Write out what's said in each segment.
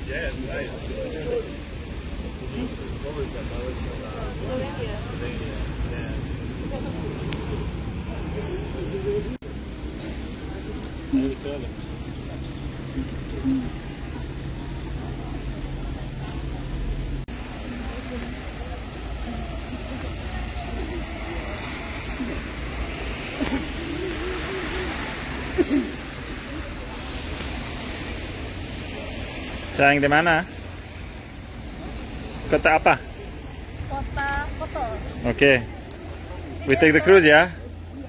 Yes, nice. What was that? Slovenia. Yeah. Sayang di mana? Kota apa? Kota Kotor. Oke. We take the cruise ya.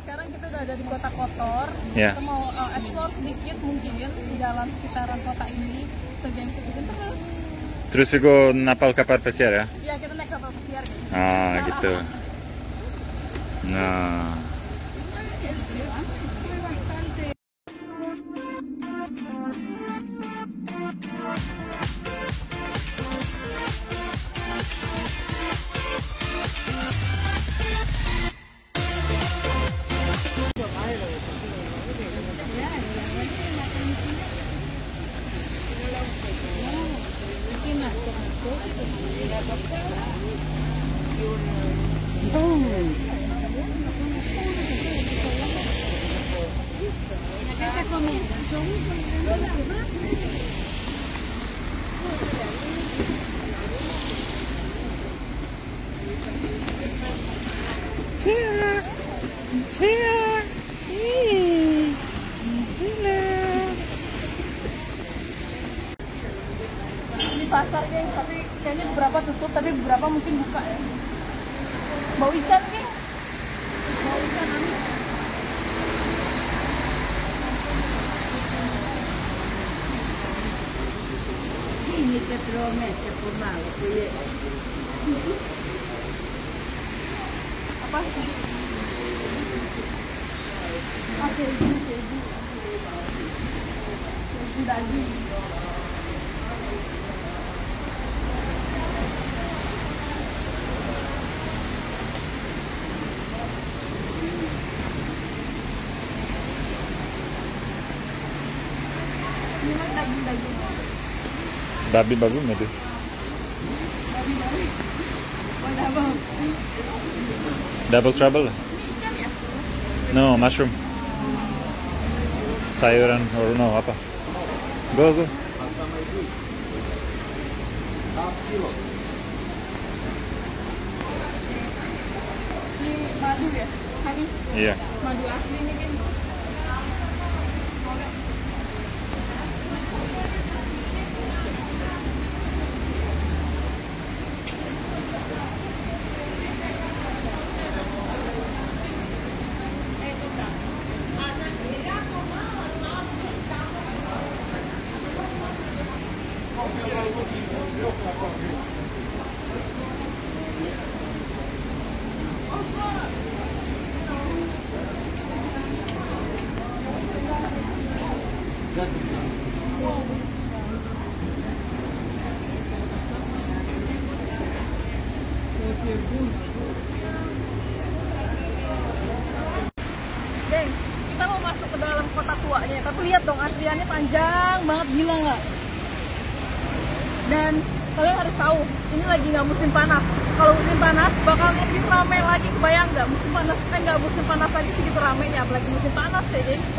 Sekarang kita udah ada di Kota Kotor. Ya. Kita mau explore sedikit mungkin di dalam sekitaran kota ini. Sekian terus. Terus we go napal kapal pesiar ya? Iya, kita naik kapal pesiar gitu. Ah, gitu. Nah. Di pasar guys, tapi kayaknya beberapa tutup, tapi beberapa mungkin buka ya. Bau ikan guys, bau ikan amis. Ini ketromete formal, Apa? Oke, ini keju. Keju daging. Ini kan daging-daging. Babi-babi itu. Babi-babi. Oh, double. Double trouble. Ikan ya? No, mushroom. Sayuran or no apa? Go. Ini madu ya? Honey? Iya. Madu asli nih kan? Gengs, kita mau masuk ke dalam kota tuanya, tapi lihat dong antriannya panjang banget, gila nggak? Dan kalian harus tahu, ini lagi nggak musim panas. Kalau musim panas bakal lebih ramai lagi, kebayang nggak? Musim panas nggak musim panas lagi segitu ramainya, apalagi musim panas ya, gengs.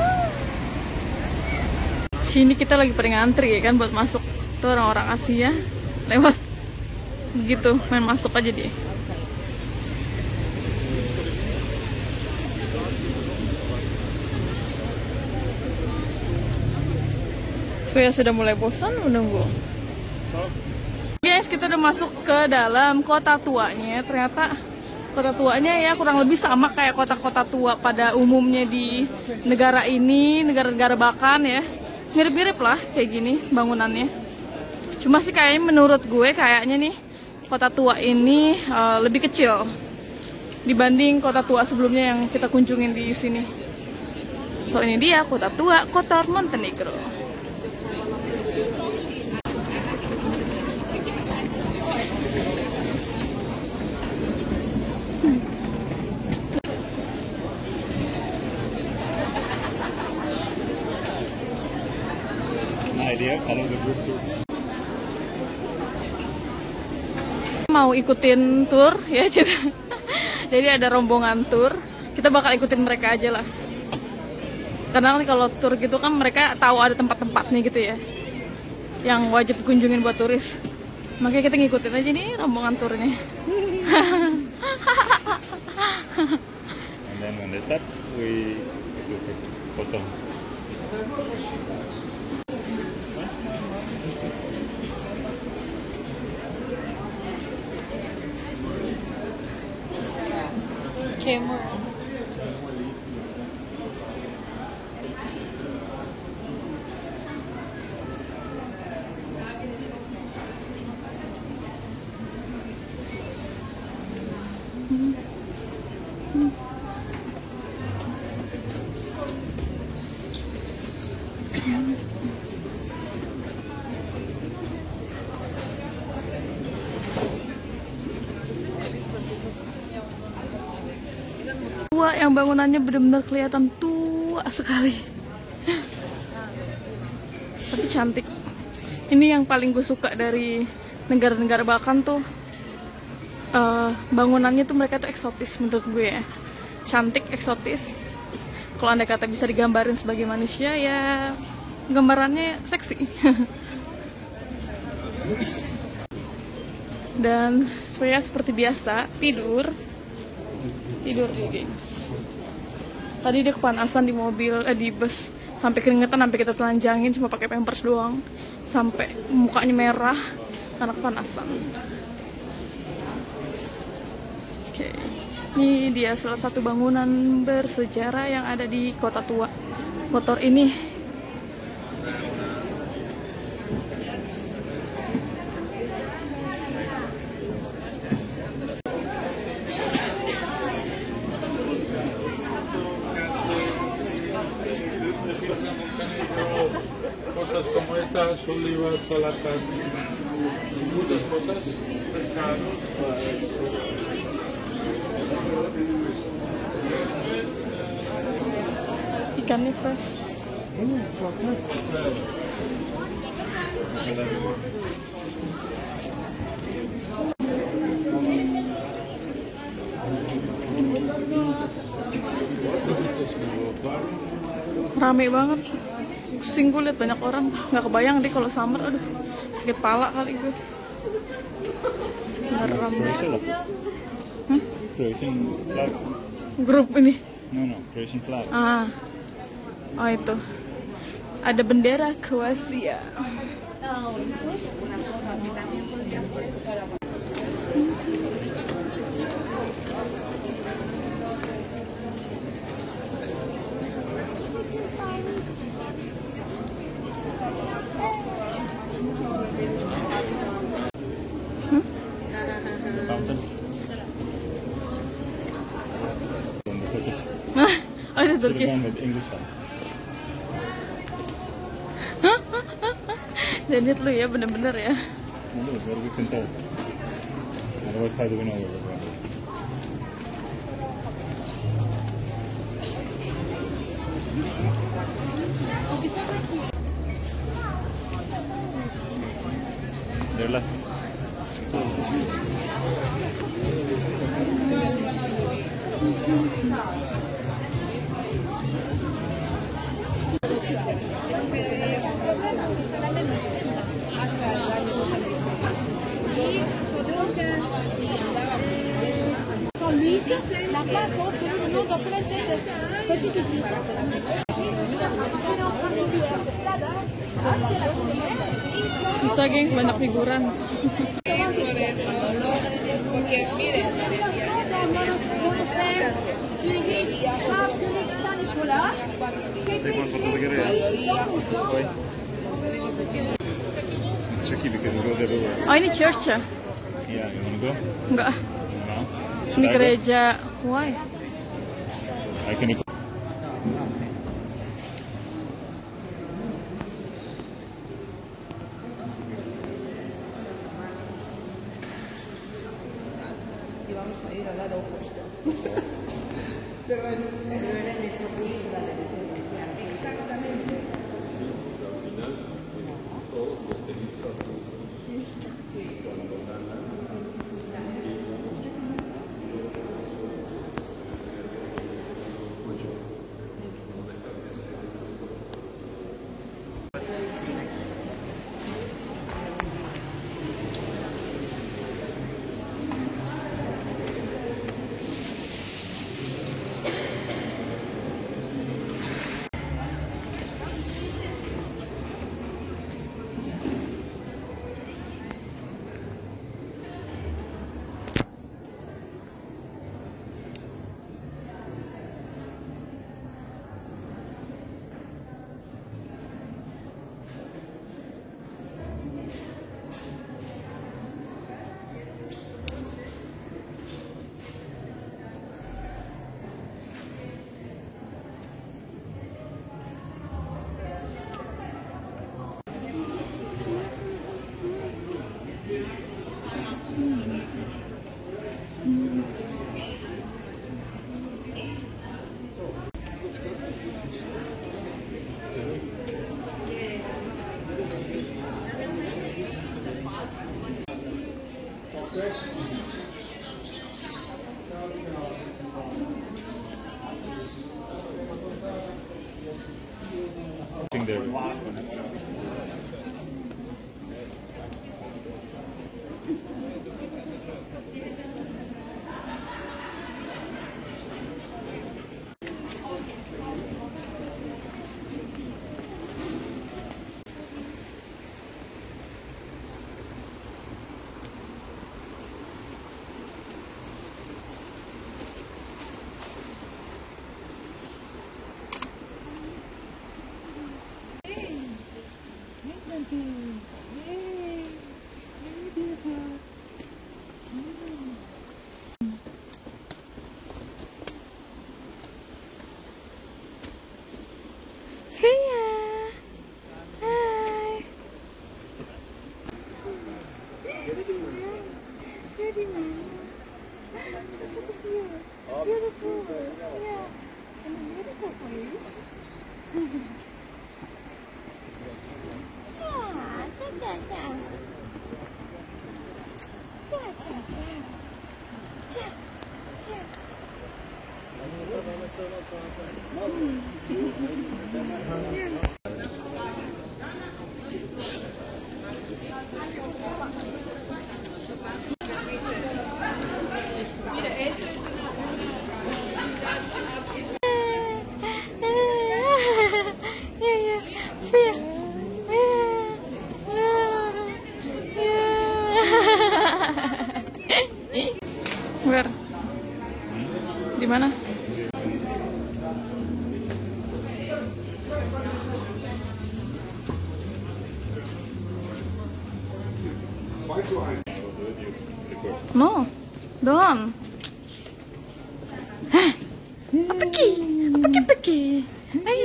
Sini kita lagi pada ngantri ya kan buat masuk. Tuh orang-orang Asia lewat begitu, main masuk aja dia. Saya sudah mulai bosan menunggu. Guys, kita udah masuk ke dalam kota tuanya. Ternyata kota tuanya ya kurang lebih sama kayak kota-kota tua pada umumnya di negara ini, negara-negara Balkan ya. Mirip-mirip lah kayak gini bangunannya. Cuma sih kayaknya menurut gue kayaknya nih kota tua ini lebih kecil dibanding kota tua sebelumnya yang kita kunjungin di sini. So ini dia kota tua Kotor Montenegro. idea kalau the group tour. Mau ikutin tour ya Cita. Jadi ada rombongan tour, kita bakal ikutin mereka aja lah. Karena kalau tour gitu kan mereka tahu ada tempat-tempatnya gitu ya, yang wajib kunjungin buat turis. Makanya kita ngikutin aja nih rombongan turnya. And then when they start, we do foto. Camera. Tua yang bangunannya benar-benar kelihatan tua sekali. Tapi cantik. Ini yang paling gue suka dari negara-negara Balkan tuh, bangunannya tuh mereka tuh eksotis menurut gue ya. Cantik, eksotis. Kalau anda kata bisa digambarin sebagai manusia ya, gambarannya seksi. Dan saya seperti biasa tidur dia gengs. Tadi dia kepanasan di mobil, di bus, sampai keringetan, sampai kita telanjangin cuma pakai pampers doang, sampai mukanya merah karena kepanasan. Oke, ini dia salah satu bangunan bersejarah yang ada di Kota Tua. Motor ini cosas como estas, olivas, salatas, muchas cosas, pescados. ikannya fresh. Rame banget. Pusing gue liat banyak orang. Nggak kebayang deh kalau summer, aduh sakit pala kali gue. Sekarang Croatian flag. grup ini. No, Croatian flag. Oh itu. Ada bendera Kroasia. Fountain. Oh itu Should have Turkish. gone with English one. Dan lihat lu ya, bener-bener ya. No, look, where we can tell. Otherwise, how do we know where we're going? They're left. La place entre nous, nous avons placé de petites églises. Susah geng, banyak figuran. It's tricky because it goes everywhere. Oh ini church ya? Yeah, you wanna go? Enggak. No. Ini Should I go? gereja. Why? I can. There. Sophia, hi. Beautiful, yeah, and a beautiful place. Where? Di mana? No, don't. Hah? Pergi? Hai.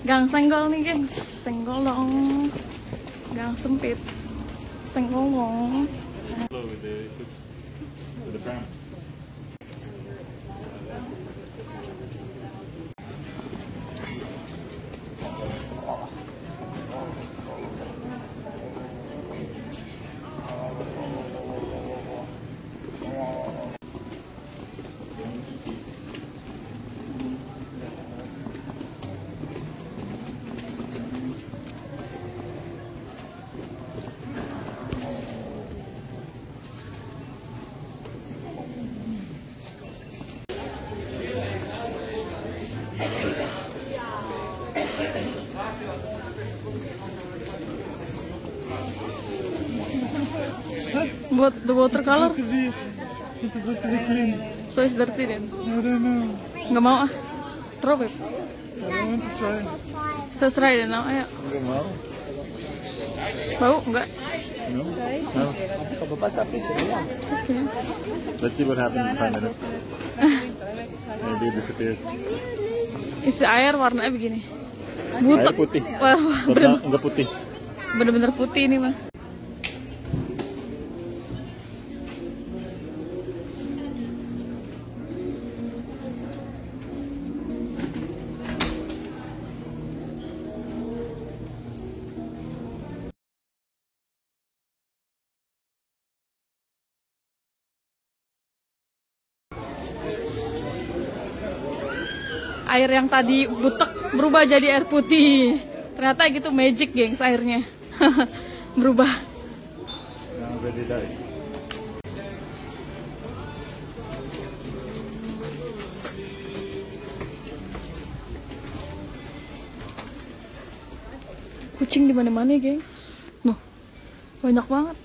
Gang senggol nih, gengs. Senggol dong. Gang sempit. Senggol dong. With the pram. Buat the watercolor. It's supposed to be clean. So it's dirty then. I don't know. Nggak mau ah. Throw it. I don't want to try. Let's try it now. Ayo. Enggak mau. Bau nggak? No. No. It's okay. Let's see what happens in 5 minutes. Maybe it disappears. Isi air warnanya begini. Air Butek. putih. Wah, Warna enggak putih. bener-bener putih ini mah. Air yang tadi butek berubah jadi air putih. Ternyata gitu magic, gengs, airnya. Berubah. Now ready die. Kucing di mana-mana, gengs. Noh, banyak banget.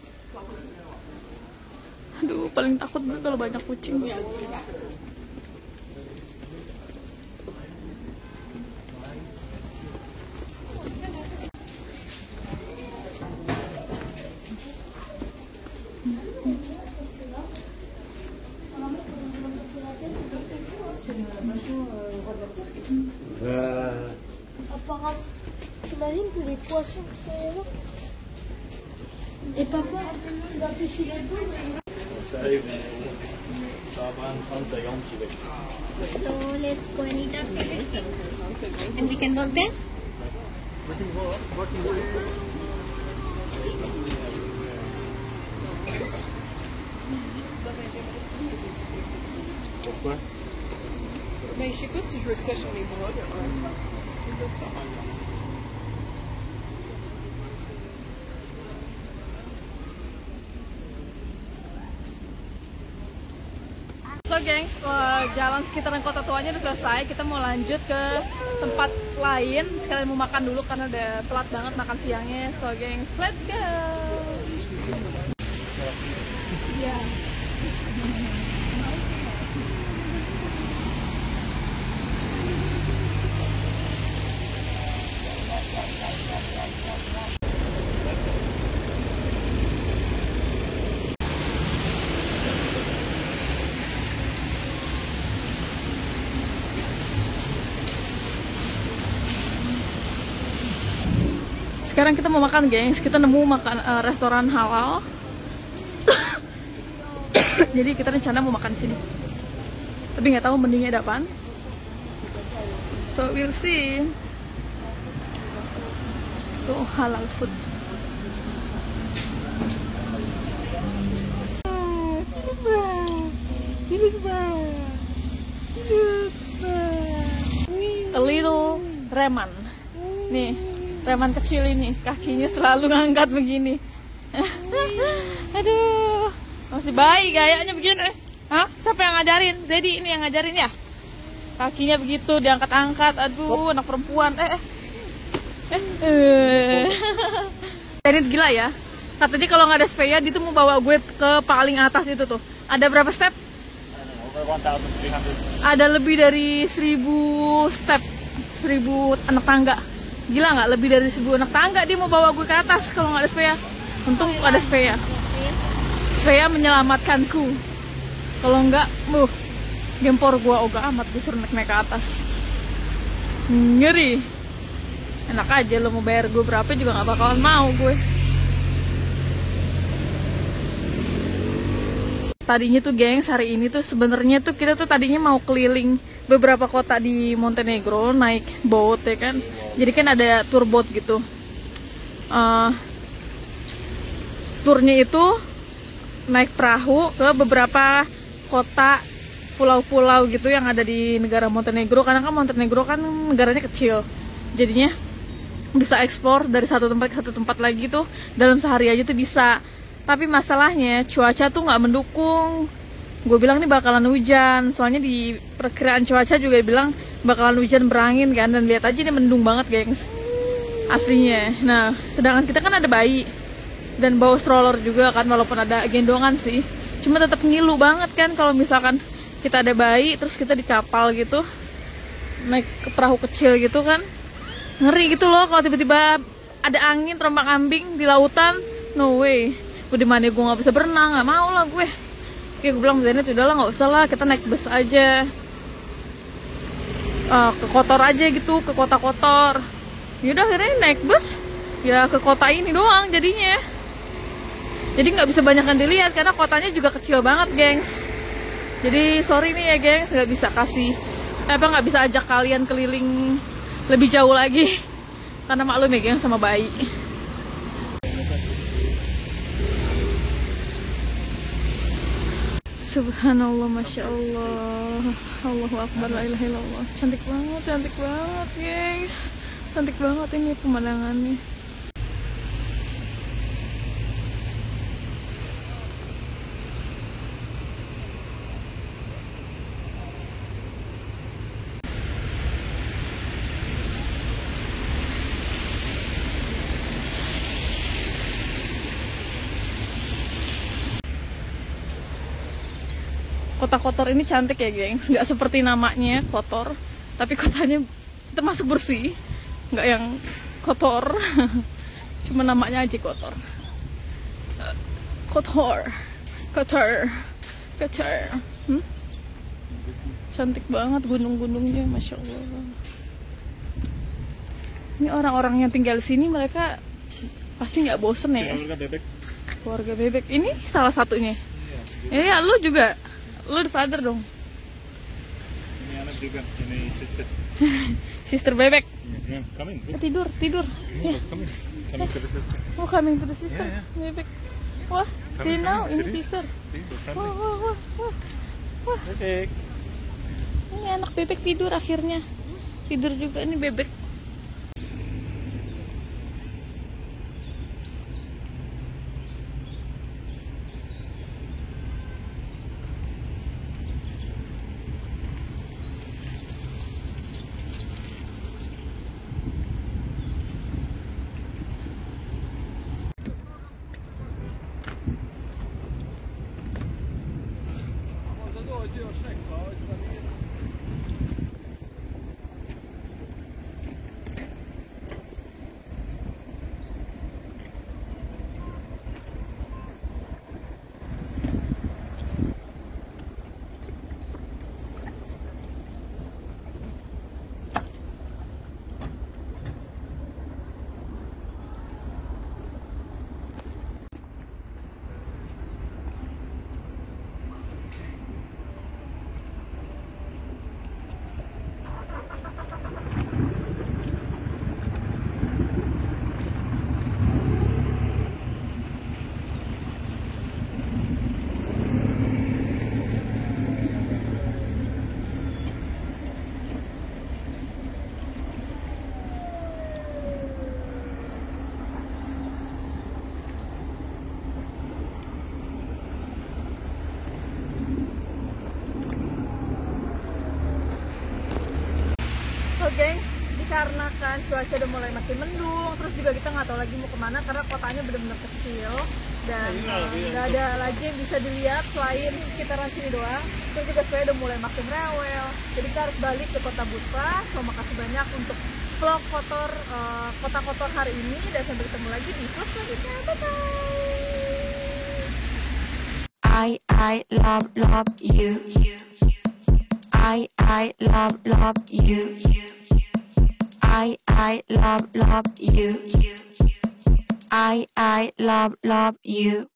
Aduh, paling takut banget kalau banyak kucing. Apakah t'imagines que les poissons sont là? Et papa, il va pêcher là-dedans. So let's go and eat after this. And we can walk there? Pourquoi? Mais je sais pas si je veux quoi sur les bras. So gengs, jalan sekitaran kota tuanya udah selesai. Kita mau lanjut ke tempat lain. Sekalian mau makan dulu karena udah telat banget makan siangnya. So gengs, let's go. Sekarang kita mau makan, gengs. Kita nemu makan restoran halal. Jadi kita rencana mau makan di sini. Tapi nggak tahu mendingnya ada apaan. So we'll see. Tuh halal food. A little reman. Nih, reman kecil ini kakinya selalu ngangkat begini. Aduh, masih bayi gayanya begini. Hah? Siapa yang ngajarin? Jadi ini yang ngajarin ya? Kakinya begitu diangkat-angkat. Aduh, anak perempuan. Ini gila ya. Katanya kalau nggak ada sepeda, dia tuh mau bawa gue ke paling atas itu tuh. Ada berapa step? Over 1,300. Ada lebih dari 1.000 step, 1.000 anak tangga. Gila nggak? Lebih dari 1.000 anak tangga dia mau bawa gue ke atas kalau nggak ada sepeda. Untung ada sepeda. Sepeda menyelamatkanku. Kalau nggak, gempor gue ogah amat, gue suruh naik ke atas. Ngeri. Enak aja lo mau bayar gue berapa juga nggak bakalan mau gue. Tadinya tuh gengs, hari ini tuh sebenarnya tuh kita tuh tadinya mau keliling beberapa kota di Montenegro naik boat ya kan. Jadi kan ada tour boat gitu. Turnya itu naik perahu ke beberapa kota pulau-pulau gitu yang ada di negara Montenegro. Karena kan Montenegro kan negaranya kecil, jadinya bisa ekspor dari satu tempat ke satu tempat lagi tuh dalam sehari aja tuh bisa. Tapi masalahnya cuaca tuh nggak mendukung. Gue bilang nih bakalan hujan, soalnya di perkiraan cuaca juga bilang bakalan hujan berangin kan. Dan lihat aja ini mendung banget gengs, aslinya. Nah sedangkan kita kan ada bayi dan bawa stroller juga kan, walaupun ada gendongan sih, cuma tetap ngilu banget kan kalau misalkan kita ada bayi terus kita di kapal gitu naik ke perahu kecil gitu kan. Ngeri gitu loh kalau tiba-tiba ada angin terombang ambing di lautan. No way. Gue di mana gue nggak bisa berenang, nggak mau lah gue. Oke, gue bilang Zainat udahlah nggak usah lah, kita naik bus aja. Ke kotor aja gitu, ke kota kotor. Yaudah akhirnya naik bus ya ke kota ini doang jadinya. Jadi nggak bisa banyak yang dilihat karena kotanya juga kecil banget gengs. Jadi sorry nih ya gengs, nggak bisa nggak bisa ajak kalian keliling lebih jauh lagi karena maklum ya gengs sama bayi. Subhanallah, Masya Allah, Allahu Akbar, la ilaha illallah. Cantik banget guys. Cantik banget ini pemandangannya. Kota kotor ini cantik ya gengs, nggak seperti namanya kotor, tapi kotanya termasuk bersih, nggak yang kotor, cuma namanya aja kotor. Kotor. Cantik banget gunung-gunungnya, Masya Allah. Ini orang-orang yang tinggal sini mereka pasti nggak bosen ya. Keluarga bebek ini salah satunya. Ya, lu juga. Lu the father dong. Ini anak juga, ini sister. Sister bebek. Yeah, coming. Tidur. Yeah. Coming to the sister. Oh, coming to the sister. Yeah. Bebek. Wah, Coming, Dino, ini serious? sister. See, they're friendly. Wah. Bebek. Ini anak bebek tidur akhirnya. Tidur juga ini bebek. So gengs, dikarenakan cuaca udah mulai makin mendung, terus juga kita nggak tahu lagi mau kemana karena kotanya benar-benar kecil dan nggak ada lagi yang bisa dilihat selain sekitaran sini doang. Terus juga saya udah mulai makin rewel, jadi kita harus balik ke kota Budva. So makasih banyak untuk vlog kotor kota kotor hari ini dan sampai ketemu lagi di vlog selanjutnya. Bye bye. I love you. I love you. I love you. I love you.